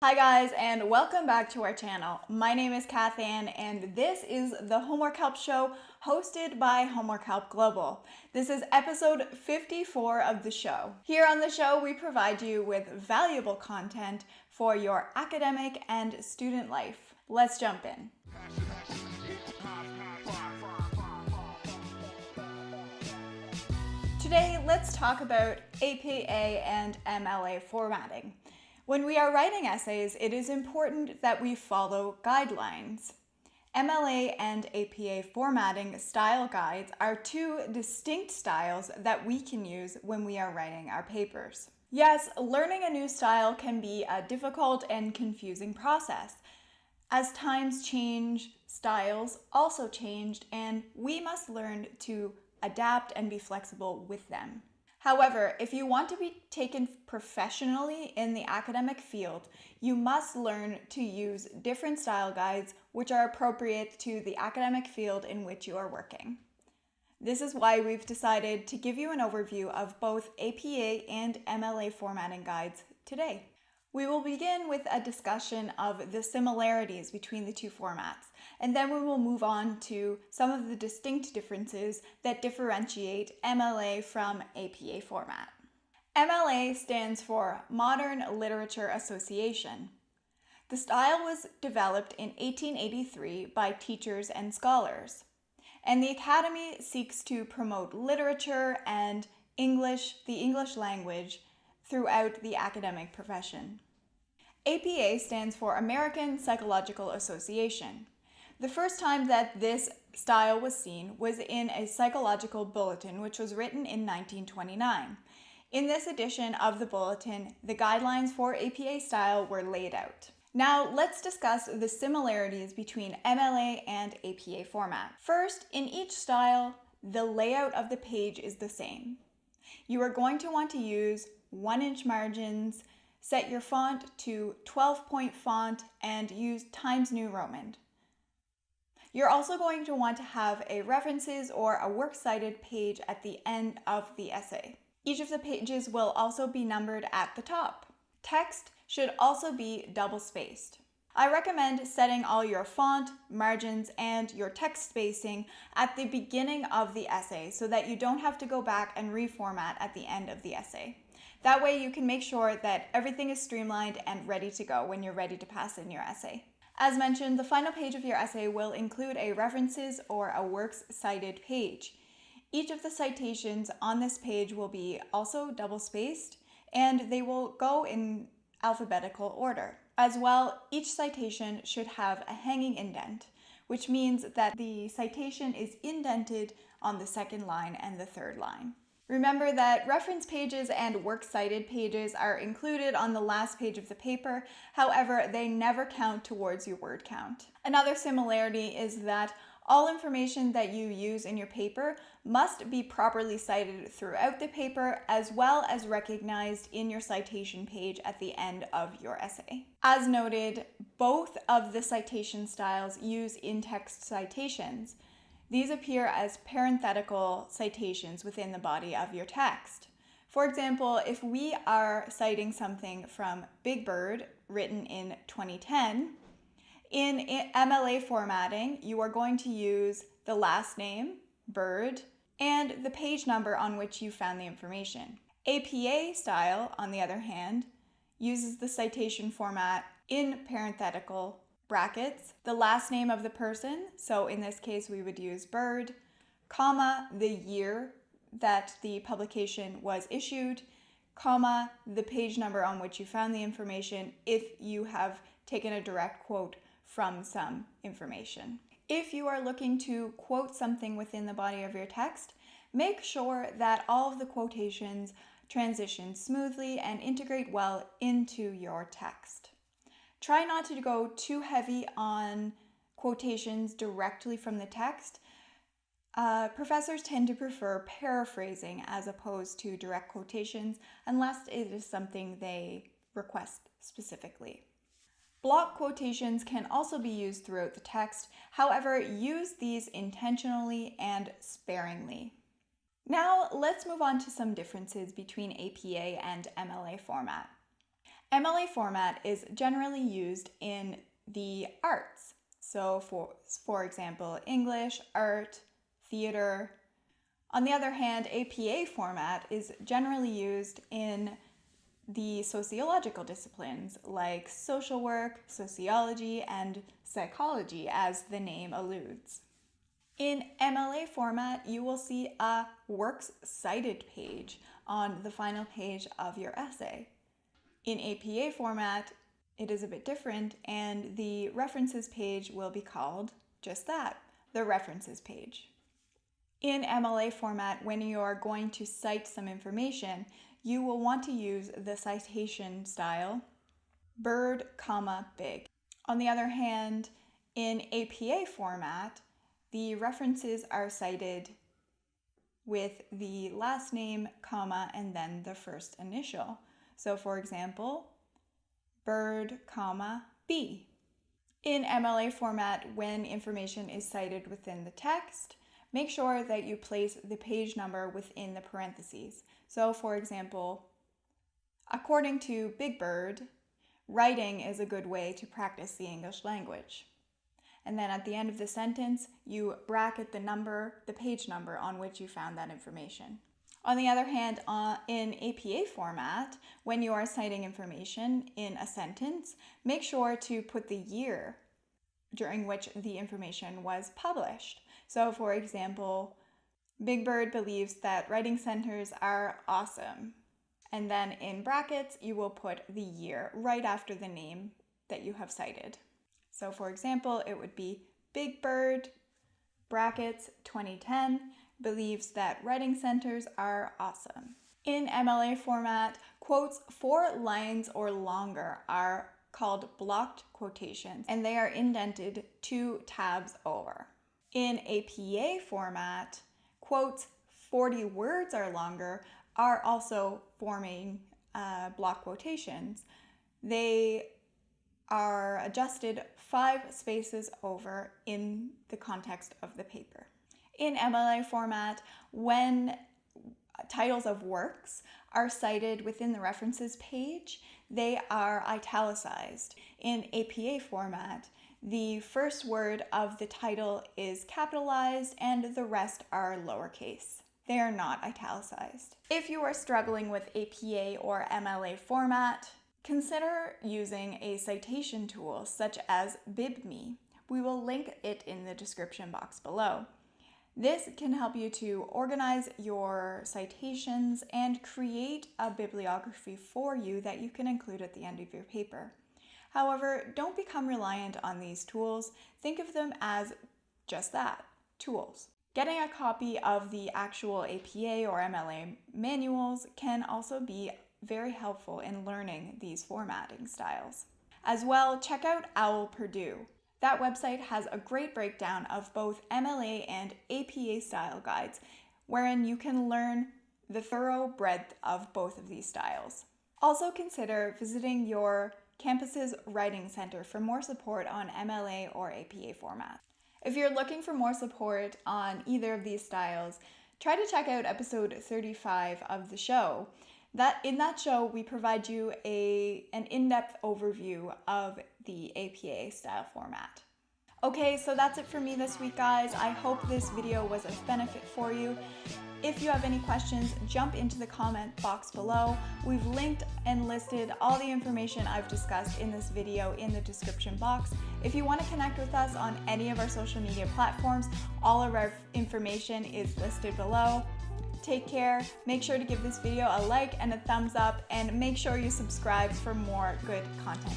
Hi guys, and welcome back to our channel. My name is Cath Anne, and this is the Homework Help Show hosted by Homework Help Global. This is episode 54 of the show. Here on the show, we provide you with valuable content for your academic and student life. Let's jump in. Today, let's talk about APA and MLA formatting. When we are writing essays, it is important that we follow guidelines. MLA and APA formatting style guides are two distinct styles that we can use when we are writing our papers. Yes, learning a new style can be a difficult and confusing process. As times change, styles also changed, and we must learn to adapt and be flexible with them. However, if you want to be taken professionally in the academic field, you must learn to use different style guides which are appropriate to the academic field in which you are working. This is why we've decided to give you an overview of both APA and MLA formatting guides today. We will begin with a discussion of the similarities between the two formats, and then we will move on to some of the distinct differences that differentiate MLA from APA format. MLA stands for Modern Literature Association. The style was developed in 1883 by teachers and scholars, and the Academy seeks to promote literature and the English language throughout the academic profession. APA stands for American Psychological Association. The first time that this style was seen was in a psychological bulletin which was written in 1929. In this edition of the bulletin, the guidelines for APA style were laid out. Now let's discuss the similarities between MLA and APA format. First, in each style, the layout of the page is the same. You are going to want to use 1-inch margins, set your font to 12-point font, and use Times New Roman. You're also going to want to have a references or a works cited page at the end of the essay. Each of the pages will also be numbered at the top. Text should also be double-spaced. I recommend setting all your font, margins, and your text spacing at the beginning of the essay so that you don't have to go back and reformat at the end of the essay. That way you can make sure that everything is streamlined and ready to go when you're ready to pass in your essay. As mentioned, the final page of your essay will include a references or a works cited page. Each of the citations on this page will be also double-spaced, and they will go in alphabetical order. As well, each citation should have a hanging indent, which means that the citation is indented on the second line and the third line. Remember that reference pages and works cited pages are included on the last page of the paper. However, they never count towards your word count. Another similarity is that all information that you use in your paper must be properly cited throughout the paper, as well as recognized in your citation page at the end of your essay. As noted, both of the citation styles use in-text citations. These appear as parenthetical citations within the body of your text. For example, if we are citing something from Big Bird, written in 2010, in MLA formatting, you are going to use the last name, Bird, and the page number on which you found the information. APA style, on the other hand, uses the citation format in parenthetical brackets, the last name of the person, so in this case we would use Bird, comma, the year that the publication was issued, comma, the page number on which you found the information if you have taken a direct quote from some information. If you are looking to quote something within the body of your text, make sure that all of the quotations transition smoothly and integrate well into your text. Try not to go too heavy on quotations directly from the text. Professors tend to prefer paraphrasing as opposed to direct quotations unless it is something they request specifically. Block quotations can also be used throughout the text. However, use these intentionally and sparingly. Now let's move on to some differences between APA and MLA format. MLA format is generally used in the arts. So for example, English, art, theater. On the other hand, APA format is generally used in the sociological disciplines like social work, sociology, and psychology, as the name alludes. In MLA format, you will see a Works Cited page on the final page of your essay. In APA format, it is a bit different, and the references page will be called just that, the references page. In MLA format, when you are going to cite some information, you will want to use the citation style, bird, big. On the other hand, in APA format, the references are cited with the last name, comma, and then the first initial. So for example, bird, B. In MLA format, when information is cited within the text, make sure that you place the page number within the parentheses. So for example, according to Big Bird, writing is a good way to practice the English language. And then at the end of the sentence, you bracket the page number on which you found that information. On the other hand, in APA format, when you are citing information in a sentence, make sure to put the year during which the information was published. So for example, Big Bird believes that writing centers are awesome. And then in brackets, you will put the year right after the name that you have cited. So for example, it would be Big Bird, brackets, 2010, believes that writing centers are awesome. In MLA format, quotes 4 lines or longer are called blocked quotations, and they are indented 2 tabs over. In APA format, quotes 40 words or longer are also forming block quotations. They are adjusted 5 spaces over in the context of the paper. In MLA format, when titles of works are cited within the references page, they are italicized. In APA format, the first word of the title is capitalized and the rest are lowercase. They are not italicized. If you are struggling with APA or MLA format, consider using a citation tool such as BibMe. We will link it in the description box below. This can help you to organize your citations and create a bibliography for you that you can include at the end of your paper. However, don't become reliant on these tools. Think of them as just that, tools. Getting a copy of the actual APA or MLA manuals can also be very helpful in learning these formatting styles. As well, check out OWL Purdue. That website has a great breakdown of both MLA and APA style guides, wherein you can learn the thorough breadth of both of these styles. Also consider visiting your campus's writing center for more support on MLA or APA format. If you're looking for more support on either of these styles, try to check out episode 35 of the show. In that show, we provide you an in-depth overview of the APA style format. Okay, so that's it for me this week, guys. I hope this video was of benefit for you. If you have any questions, jump into the comment box below. We've linked and listed all the information I've discussed in this video in the description box. If you want to connect with us on any of our social media platforms, all of our information is listed below. Take care, make sure to give this video a like and a thumbs up, and make sure you subscribe for more good content.